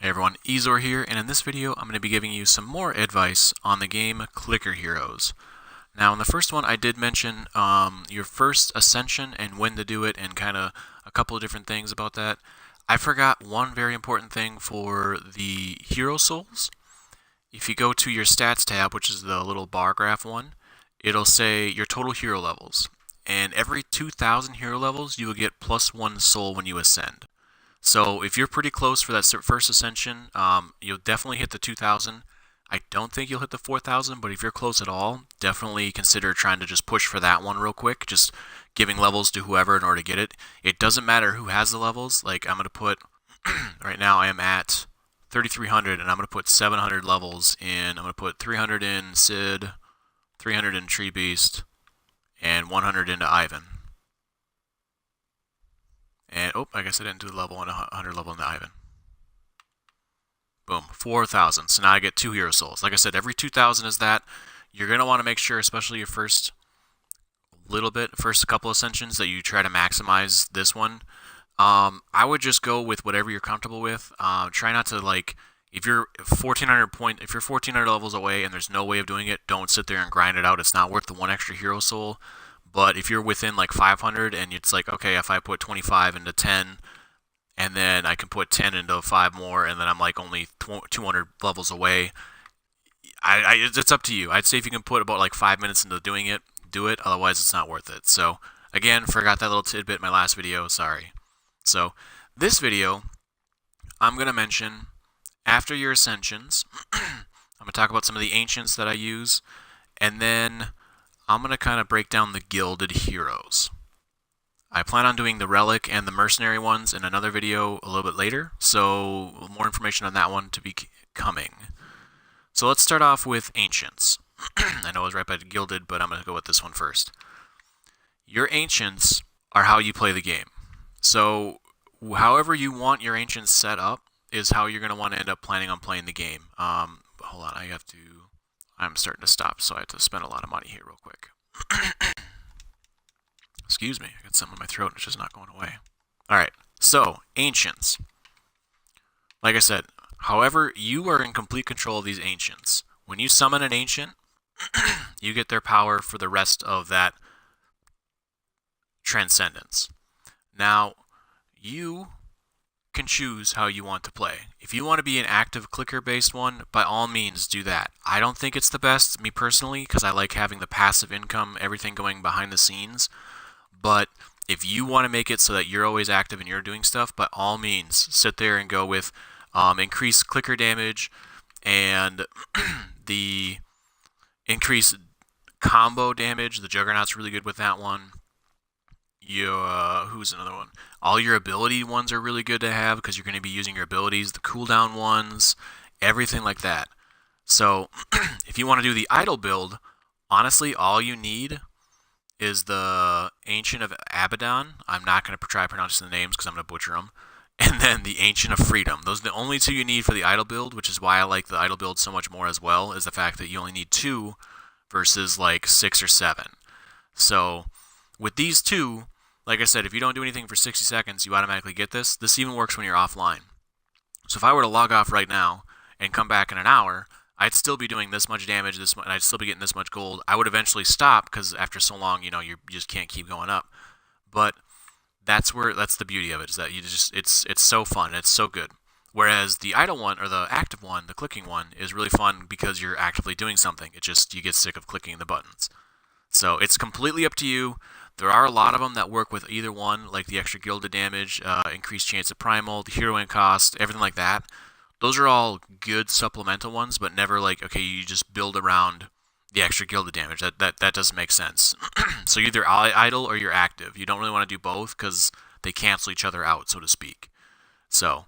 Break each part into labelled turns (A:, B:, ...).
A: Hey everyone, Eezore here, and in this video I'm going to be giving you some more advice on the game Gilded Heroes. Now in the first one I did mention your first ascension and when to do it and kind of a couple of different things about that. I forgot one very important thing for the hero souls. If you go to your stats tab, which is the little bar graph one, it'll say your total hero levels. And every 2,000 hero levels you will get +1 soul when you ascend. So if you're pretty close for that first ascension, you'll definitely hit the 2,000. I don't think you'll hit the 4,000, but if you're close at all, definitely consider trying to just push for that one real quick, just giving levels to whoever in order to get it. It doesn't matter who has the levels. Like I'm going to put, right now I am at 3,300, and I'm going to put 700 levels in. I'm going to put 300 in Sid, 300 in Tree Beast, and 100 into Ivan. And, oh, I guess I didn't do the level and 100 level into Ivan. Boom, 4,000. So now I get 2 hero souls. Like I said, every 2,000 is that. You're going to want to make sure, especially your first couple ascensions, that you try to maximize this one. I would just go with whatever you're comfortable with. Try not to, like, if you're 1,400 levels away and there's no way of doing it, don't sit there and grind it out. It's not worth the 1 extra hero soul. But if you're within like 500 and it's like, okay, if I put 25 into 10, and then I can put 10 into 5 more, and then I'm like only 200 levels away, it's up to you. I'd say if you can put about like 5 minutes into doing it, do it. Otherwise, it's not worth it. So again, forgot that little tidbit in my last video. Sorry. So this video, I'm going to mention after your ascensions, I'm going to talk about some of the ancients that I use, and then I'm going to kind of break down the Gilded Heroes. I plan on doing the Relic and the Mercenary ones in another video a little bit later, so more information on that one to be coming. So let's start off with Ancients. I know I was right by Gilded, but I'm going to go with this one first. Your Ancients are how you play the game. So however you want your Ancients set up is how you're going to want to end up planning on playing the game. Hold on, I'm starting to stop, so I have to spend a lot of money here real quick. Excuse me, I got something in my throat and it's just not going away. Alright, so, Ancients. Like I said, however, you are in complete control of these Ancients. When you summon an Ancient, you get their power for the rest of that Transcendence. Now, you can choose how you want to play. If you want to be an active clicker-based one, by all means do that. I don't think it's the best, me personally, because I like having the passive income, everything going behind the scenes. But if you want to make it so that you're always active and you're doing stuff, by all means, sit there and go with increased clicker damage and the increased combo damage. The Juggernaut's really good with that one. Who's another one? All your ability ones are really good to have because you're going to be using your abilities, the cooldown ones, everything like that. So if you want to do the idle build, honestly, all you need is the Ancient of Abaddon. I'm not going to try pronouncing the names because I'm going to butcher them. And then the Ancient of Freedom. Those are the only 2 you need for the idle build, which is why I like the idle build so much more as well, is the fact that you only need 2 versus like 6 or 7. So with these 2, like I said, if you don't do anything for 60 seconds, you automatically get this. This even works when you're offline. So if I were to log off right now and come back in an hour, I'd still be doing this much damage, and I'd still be getting this much gold. I would eventually stop because after so long, you just can't keep going up. But that's the beauty of it, is that it's so fun, it's so good. Whereas the idle one, or the active one, the clicking one, is really fun because you're actively doing something. You get sick of clicking the buttons. So it's completely up to you. There are a lot of them that work with either one, like the extra gilded damage, increased chance of primal, the heroine cost, everything like that. Those are all good supplemental ones, but never like, okay, you just build around the extra gilded damage. That doesn't make sense. So you're either idle or you're active. You don't really want to do both because they cancel each other out, so to speak. So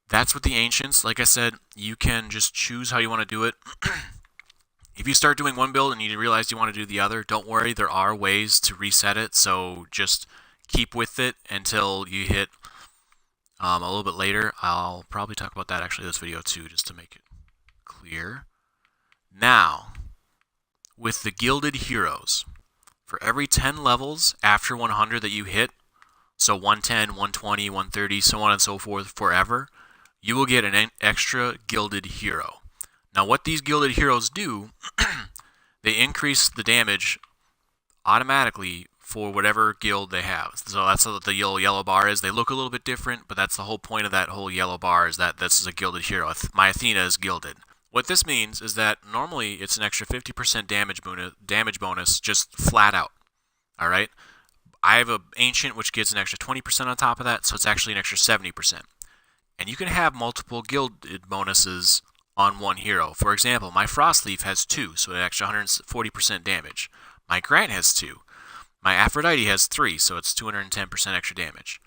A: that's with the Ancients. Like I said, you can just choose how you want to do it. If you start doing one build and you realize you want to do the other, don't worry, there are ways to reset it, so just keep with it until you hit a little bit later. I'll probably talk about that actually in this video too, just to make it clear. Now, with the Gilded Heroes, for every 10 levels after 100 that you hit, so 110, 120, 130, so on and so forth forever, you will get an extra Gilded Hero. Now, what these Gilded Heroes do, they increase the damage automatically for whatever guild they have. So that's what the yellow bar is. They look a little bit different, but that's the whole point of that whole yellow bar, is that this is a Gilded Hero. My Athena is gilded. What this means is that normally it's an extra 50% damage bonus just flat out. All right? I have an Ancient which gets an extra 20% on top of that, so it's actually an extra 70%. And you can have multiple gilded bonuses on one hero. For example, my Frostleaf has 2, so an extra 140% damage. My Grant has 2. My Aphrodite has 3, so it's 210% extra damage.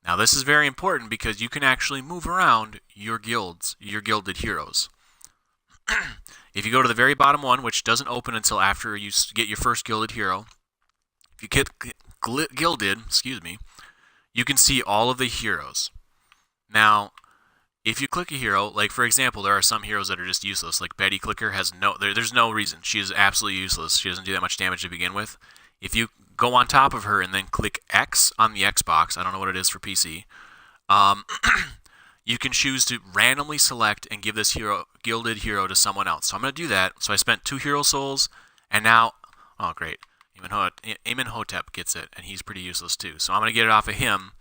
A: Now this is very important because you can actually move around your guilds, your Gilded Heroes. If you go to the very bottom one, which doesn't open until after you get your first Gilded Hero, if you get Gilded, you can see all of the heroes. Now, if you click a hero, like for example, there are some heroes that are just useless. Like Betty Clicker has there's no reason. She is absolutely useless. She doesn't do that much damage to begin with. If you go on top of her and then click X on the Xbox, I don't know what it is for PC, you can choose to randomly select and give this Gilded Hero to someone else. So I'm going to do that. So I spent 2 hero souls, and now, oh great, Amenhotep gets it, and he's pretty useless too. So I'm going to get it off of him.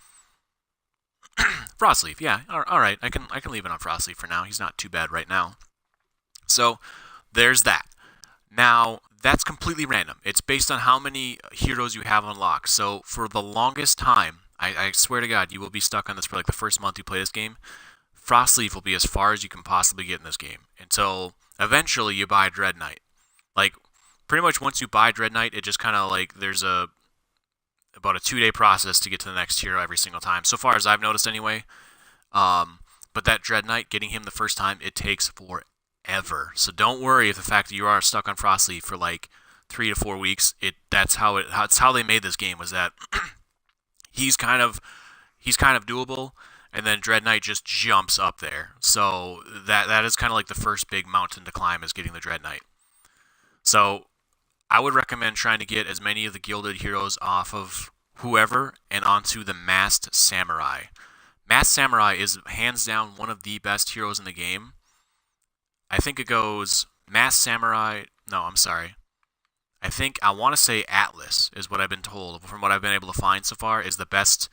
A: Frostleaf, yeah, all right, I can leave it on Frostleaf for now. He's not too bad right now. So there's that. Now that's completely random. It's based on how many heroes you have unlocked. So for the longest time, I swear to God, you will be stuck on this for like the first month you play this game. Frostleaf will be as far as you can possibly get in this game until eventually you buy Dread Knight. Like pretty much once you buy Dread Knight, it just kind of like there's about a 2-day process to get to the next hero every single time. So far as I've noticed anyway. But that Dread Knight, getting him the first time, it takes forever. So don't worry if the fact that you are stuck on Frostleaf for like 3 to 4 weeks. That's how they made this game, was that he's kind of doable, and then Dread Knight just jumps up there. So that is kind of like the first big mountain to climb, is getting the Dread Knight. So I would recommend trying to get as many of the Gilded Heroes off of whoever and onto the Masked Samurai. Masked Samurai is hands down one of the best heroes in the game. I think it goes Masked Samurai. No, I'm sorry. I want to say Atlas is what I've been told, from what I've been able to find so far, is the best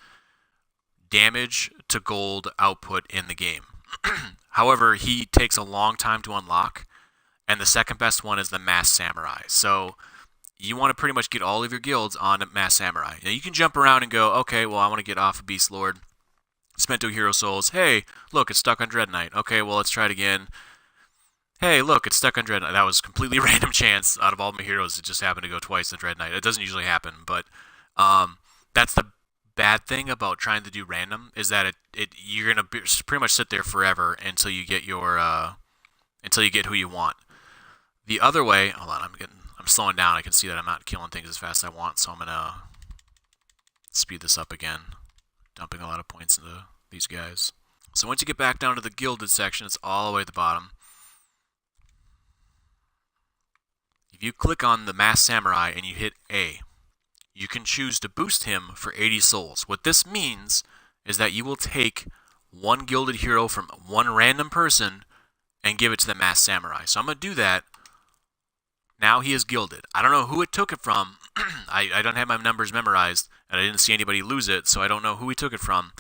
A: damage to gold output in the game. However, he takes a long time to unlock, and the second best one is the Masked Samurai. So you want to pretty much get all of your guilds on Masked Samurai. Now you can jump around and go, okay, well I want to get off of Beast Lord. Spent 2 hero souls. Hey, look, it's stuck on Dread Knight. Okay, well let's try it again. Hey, look, it's stuck on Dread Knight. That was completely random chance. Out of all my heroes, it just happened to go twice on Dread Knight. It doesn't usually happen, but that's the bad thing about trying to do random, is that you're gonna pretty much sit there forever until you get who you want. The other way, hold on, I'm slowing down. I can see that I'm not killing things as fast as I want, so I'm gonna speed this up again, dumping a lot of points into these guys. So once you get back down to the Gilded section, it's all the way at the bottom. If you click on the Masked Samurai and you hit A, you can choose to boost him for 80 souls. What this means is that you will take one Gilded Hero from one random person and give it to the Masked Samurai. So I'm going to do that. Now he is gilded. I don't know who it took it from. I don't have my numbers memorized, and I didn't see anybody lose it, so I don't know who he took it from.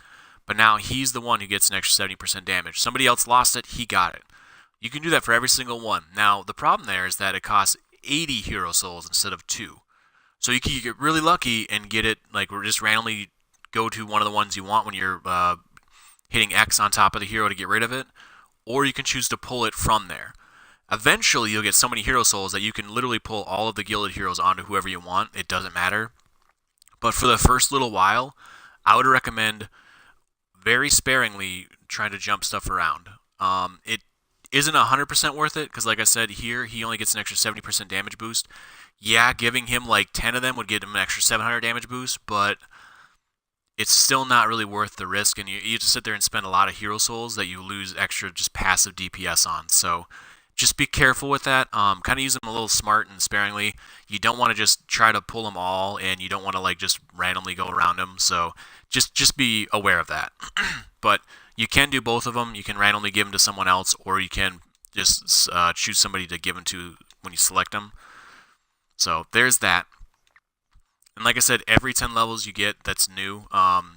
A: But now he's the one who gets an extra 70% damage. Somebody else lost it, he got it. You can do that for every single one. Now, the problem there is that it costs 80 hero souls instead of 2. So you can get really lucky and get it, like, just randomly go to one of the ones you want when you're hitting X on top of the hero to get rid of it, or you can choose to pull it from there. Eventually, you'll get so many hero souls that you can literally pull all of the Gilded Heroes onto whoever you want. It doesn't matter. But for the first little while, I would recommend very sparingly trying to jump stuff around. It isn't 100% worth it, because like I said, here he only gets an extra 70% damage boost. Yeah, giving him like 10 of them would get him an extra 700 damage boost, but it's still not really worth the risk, and you have to sit there and spend a lot of hero souls that you lose extra just passive DPS on. So just be careful with that. Kind of use them a little smart and sparingly. You don't want to just try to pull them all, and you don't want to like just randomly go around them. So just be aware of that. But You can do both of them. You can randomly give them to someone else, or you can just choose somebody to give them to when you select them. So there's that. And like I said, every 10 levels you get, that's new.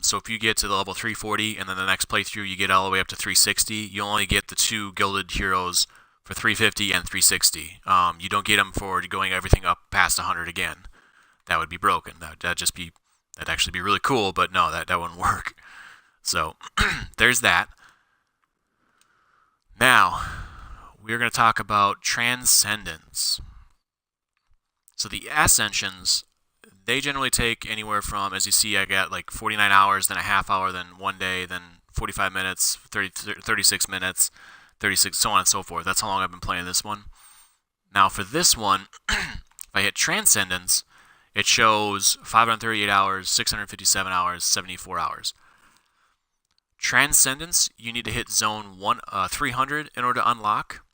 A: So if you get to the level 340 and then the next playthrough you get all the way up to 360, you only get the 2 Gilded Heroes for 350 and 360. You don't get them for going everything up past 100 again. That would be broken. That'd actually be really cool, but no, that wouldn't work. So there's that. Now, we're going to talk about Transcendence. So the Ascensions, they generally take anywhere from, as you see, I got like 49 hours, then a half hour, then 1 day, then 45 minutes, 36 minutes, 36, so on and so forth. That's how long I've been playing this one. Now for this one, if I hit Transcendence, it shows 538 hours, 657 hours, 74 hours. Transcendence, you need to hit zone 300 in order to unlock.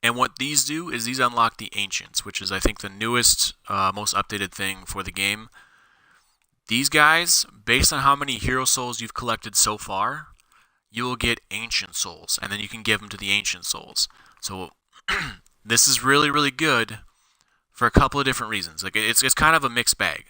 A: And what these do is these unlock the Ancients, which is, I think, the newest, most updated thing for the game. These guys, based on how many hero souls you've collected so far, you will get Ancient Souls, and then you can give them to the Ancient Souls. So this is really, really good for a couple of different reasons. Like it's kind of a mixed bag.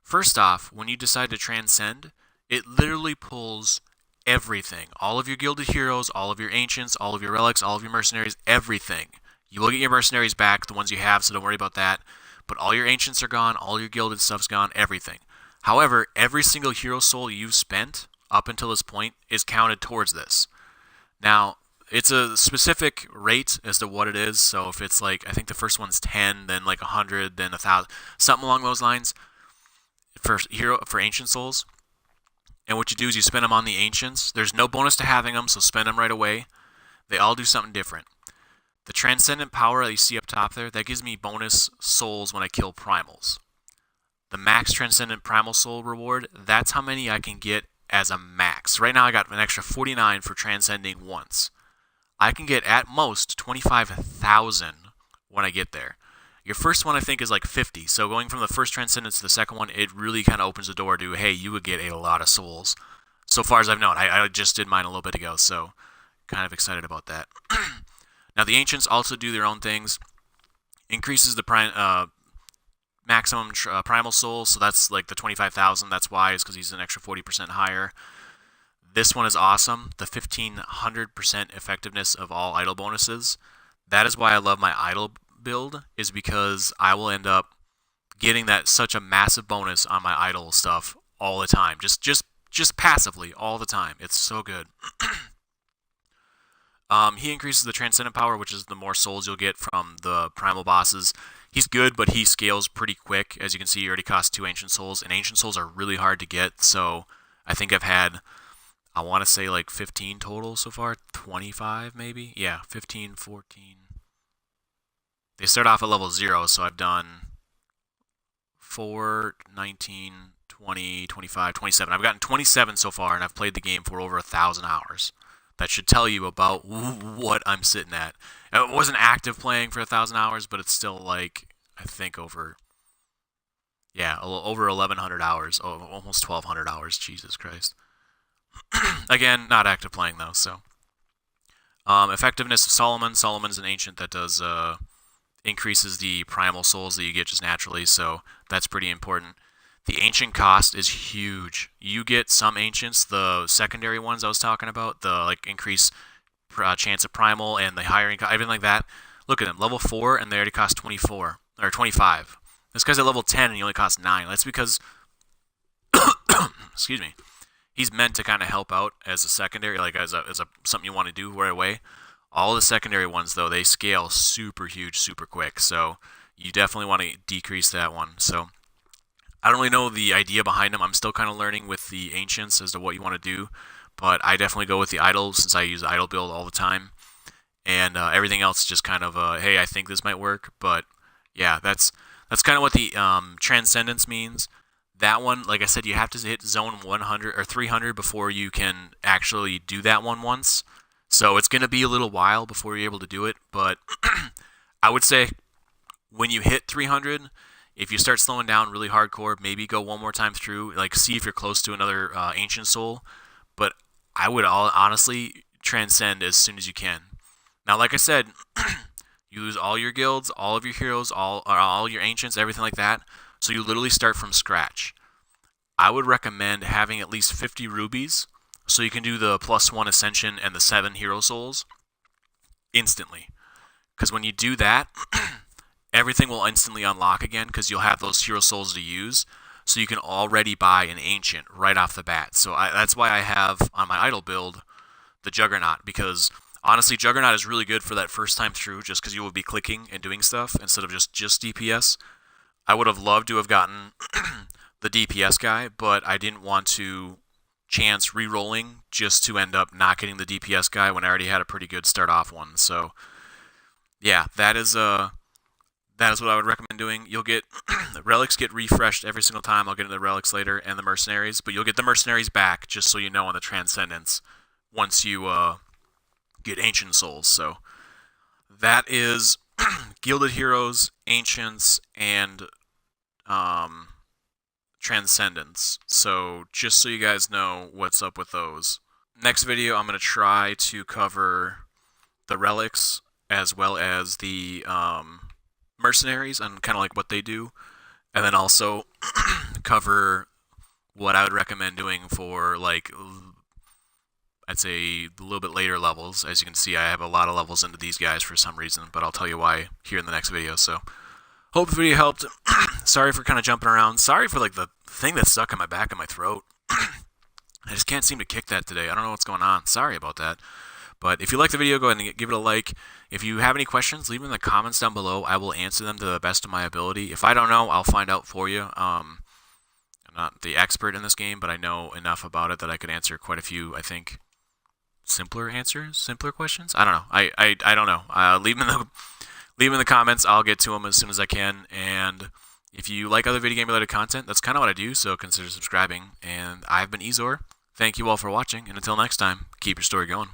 A: First off, when you decide to transcend, it literally pulls everything. All of your Gilded Heroes, all of your Ancients, all of your Relics, all of your Mercenaries, everything. You will get your Mercenaries back, the ones you have, so don't worry about that. But all your Ancients are gone, all your Gilded stuff's gone, everything. However, every single hero soul you've spent up until this point is counted towards this. Now, it's a specific rate as to what it is. So if it's like, I think the first one's 10, then like 100, then 1,000, something along those lines for Ancient Souls. And what you do is you spend them on the Ancients. There's no bonus to having them, so spend them right away. They all do something different. The Transcendent power that you see up top there, that gives me bonus souls when I kill Primals. The max Transcendent Primal Soul reward, that's how many I can get as a max. Right now I got an extra 49 for transcending once. I can get at most 25,000 when I get there. Your first one I think is like 50, so going from the first Transcendence to the second one, it really kind of opens the door to, hey, you would get a lot of souls. So far as I've known, I just did mine a little bit ago, so kind of excited about that. Now the Ancients also do their own things. Increases the maximum Primal Soul, so that's like the 25,000, that's why, is because he's an extra 40% higher. This one is awesome, the 1,500% effectiveness of all idol bonuses. That is why I love my idol build, is because I will end up getting that such a massive bonus on my idol stuff all the time, just passively all the time. It's so good. He increases the Transcendent power, which is the more souls you'll get from the primal bosses. He's good, but he scales pretty quick. As you can see, he already costs 2 Ancient Souls, and Ancient Souls are really hard to get, so I think I've had, I want to say like 15 total so far, 25 maybe? Yeah, 15, 14. They start off at level 0, so I've done 4, 19, 20, 25, 27. I've gotten 27 so far, and I've played the game for over 1,000 hours. That should tell you about what I'm sitting at. It wasn't active playing for 1,000 hours, but it's still like, I think over 1,100 hours, almost 1,200 hours, Jesus Christ. Again, not active playing though, so. Effectiveness of Solomon. Solomon's an Ancient that does, increases the primal souls that you get just naturally, so that's pretty important. The Ancient cost is huge. You get some Ancients, the secondary ones I was talking about, the like increase chance of primal and the higher everything like that. Look at them, level 4, and they already cost 24 or 25. This guy's at level 10 and he only costs 9. That's because, excuse me, he's meant to kind of help out as a secondary, like as a something you want to do right away. All the secondary ones though, they scale super huge, super quick. So you definitely want to decrease that one. So I don't really know the idea behind them. I'm still kind of learning with the Ancients as to what you want to do, but I definitely go with the idol since I use the idol build all the time, and everything else just kind of hey, I think this might work. But yeah, that's kind of what the Transcendence means. That one, like I said, you have to hit zone 100 or 300 before you can actually do that one once. So it's going to be a little while before you're able to do it, but I would say when you hit 300, if you start slowing down really hardcore, maybe go one more time through, like see if you're close to another Ancient Soul. But I would honestly transcend as soon as you can. Now, like I said, you lose all your guilds, all of your heroes, all your ancients, everything like that. So you literally start from scratch. I would recommend having at least 50 rubies so you can do the +1 ascension and the 7 hero souls instantly. Because when you do that, everything will instantly unlock again because you'll have those hero souls to use. So you can already buy an ancient right off the bat. So that's why I have on my idol build the Juggernaut, because honestly, Juggernaut is really good for that first time through, just because you will be clicking and doing stuff instead of just DPS. I would have loved to have gotten the DPS guy, but I didn't want to chance re-rolling just to end up not getting the DPS guy when I already had a pretty good start off one. So yeah, that is what I would recommend doing. You'll get relics get refreshed every single time. I'll get into the relics later and the mercenaries, but you'll get the mercenaries back, just so you know, on the Transcendence once you get ancient souls. So that is Gilded Heroes, Ancients, and Transcendence. So just so you guys know what's up with those. Next video, I'm going to try to cover the relics as well as the mercenaries and kind of like what they do, and then also cover what I would recommend doing for, like, I'd say a little bit later levels. As you can see, I have a lot of levels into these guys for some reason, but I'll tell you why here in the next video. So hope the video helped. Sorry for kind of jumping around. Sorry for like the thing that's stuck in my back of my throat. I just can't seem to kick that today. I don't know what's going on. Sorry about that. But if you like the video, go ahead and give it a like. If you have any questions, leave them in the comments down below. I will answer them to the best of my ability. If I don't know, I'll find out for you. I'm not the expert in this game, but I know enough about it that I could answer quite a few, I think, simpler questions. I don't know. I don't know. Leave them in the comments. I'll get to them as soon as I can. And if you like other video game related content, that's kind of what I do. So consider subscribing. And I've been Eezore. Thank you all for watching. And until next time, keep your story going.